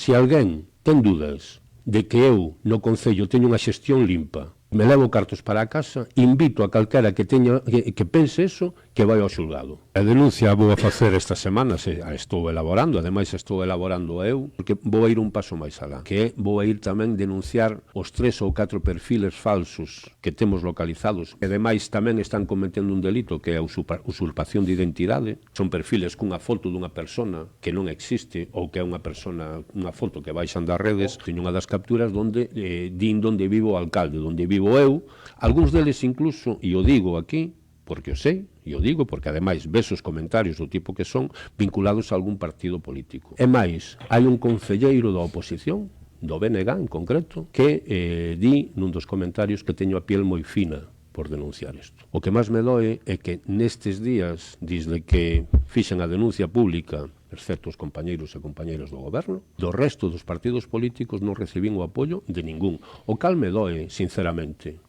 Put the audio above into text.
Se alguén ten dúdas de que eu no Concello teño unha xestión limpa, me levo cartos para a casa, invito a calquera que pense eso, que vai ao xulgado. A denuncia vou a facer esta semana, a estou elaborando, ademais estou elaborando eu, porque vou a ir un paso máis alá, que vou a ir tamén denunciar os 3 ou 4 perfiles falsos que temos localizados, e ademais tamén están cometendo un delito que é a usurpación de identidade. Son perfiles cunha foto dunha persona que non existe, ou que é unha persona, unha foto que baixan das redes. Teño unha das capturas onde din onde vivo o alcalde, onde vivo eu, algúns deles incluso, e o digo aquí, porque o sei, e o digo porque ademais ves os comentarios do tipo que son vinculados a algún partido político. E máis, hai un concelleiro da oposición, do BNG en concreto, que di nun dos comentarios que teño a piel moi fina por denunciar isto. O que máis me doe é que nestes días, desde que fixen a denuncia pública, excepto os compañeiros e compañeiras do goberno, do resto dos partidos políticos non recibín o apoio de ningún. O cal me doe, sinceramente,